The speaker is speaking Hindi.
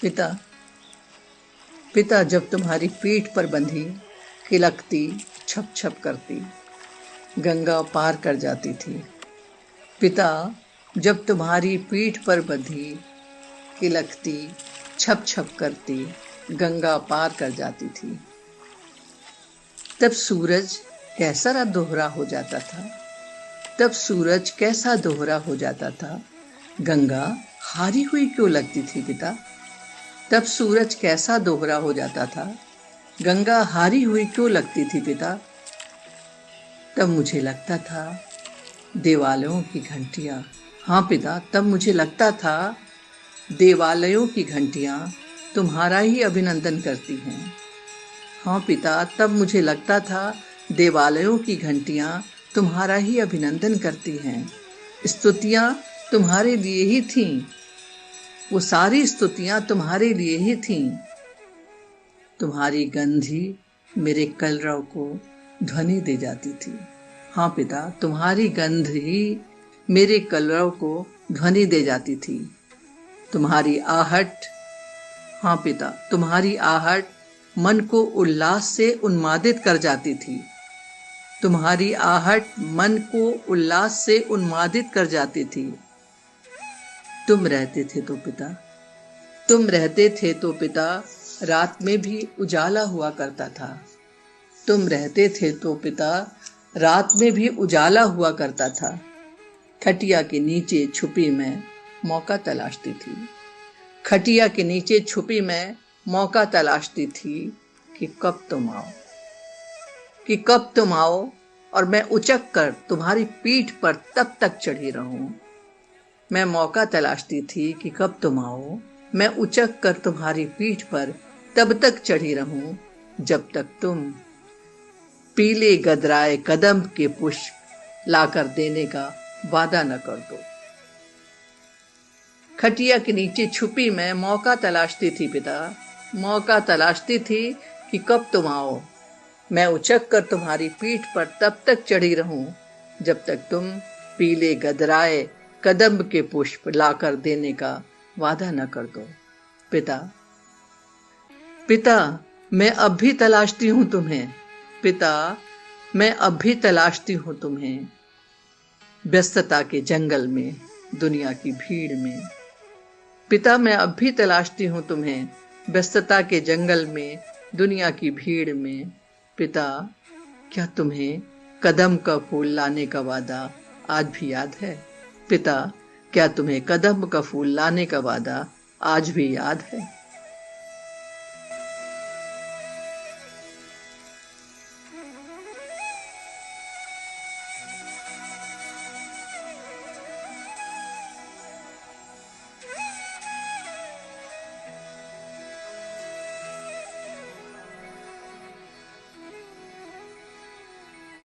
पिता, पिता जब तुम्हारी पीठ पर बंधी किलकती छप छप करती गंगा पार कर जाती थी। पिता जब तुम्हारी पीठ पर बंधी किलकती छप छप करती गंगा पार कर जाती थी। तब सूरज कैसा दोहरा हो जाता था, तब सूरज कैसा दोहरा हो जाता था। गंगा हारी हुई क्यों लगती थी पिता, तब सूरज कैसा दोहरा हो जाता था। गंगा हारी हुई क्यों लगती थी पिता। तब मुझे लगता था देवालयों की घंटियां, हाँ पिता, तब मुझे लगता था देवालयों की घंटियां तुम्हारा ही अभिनंदन करती हैं। हाँ पिता, तब मुझे लगता था देवालयों की घंटियां तुम्हारा ही अभिनंदन करती हैं। स्तुतियां तुम्हारे लिए ही थीं, वो सारी स्तुतियां तुम्हारे लिए ही थीं। तुम्हारी गंधी मेरे कलरव को ध्वनि दे जाती थी। हाँ पिता, तुम्हारी गंध ही मेरे कलरव को ध्वनि दे जाती थी। तुम्हारी आहट, हाँ पिता, तुम्हारी आहट मन को उल्लास से उन्मादित कर जाती थी। तुम्हारी आहट मन को उल्लास से उन्मादित कर जाती थी। तुम रहते थे तो पिता, तुम रहते थे तो पिता रात में भी उजाला हुआ करता था। तुम रहते थे तो पिता रात में भी उजाला हुआ करता था। खटिया के नीचे छुपी मैं मौका तलाशती थी। खटिया के नीचे छुपी मैं मौका तलाशती थी कि कब तुम आओ, कि कब तुम आओ और मैं उचक कर तुम्हारी पीठ पर तब तक चढ़ी रहूं। मैं मौका तलाशती थी कि कब तुम आओ, मैं उचक कर तुम्हारी पीठ पर तब तक चढ़ी रहूं जब तक तुम पीले गदराए कदम के पुष्प लाकर देने का वादा न कर दो। खटिया के नीचे छुपी मैं मौका तलाशती थी पिता, मौका तलाशती थी कि कब तुम आओ। मैं उचक कर तुम्हारी पीठ पर तब तक चढ़ी रहूं जब तक तुम पीले गदराए कदम के पुष्प लाकर देने का वादा न कर दो। पिता, पिता, मैं अब भी तलाशती हूं तुम्हें। पिता, मैं अब भी तलाशती हूं तुम्हें। व्यस्तता के जंगल में, दुनिया की भीड़ में। पिता, मैं अब भी तलाशती हूं तुम्हें। व्यस्तता के जंगल में, दुनिया की भीड़ में। पिता, क्या तुम्हें कदम का फूल लाने का वादा आज भी याद है। पिता, क्या तुम्हें कदम का फूल लाने का वादा आज भी याद है।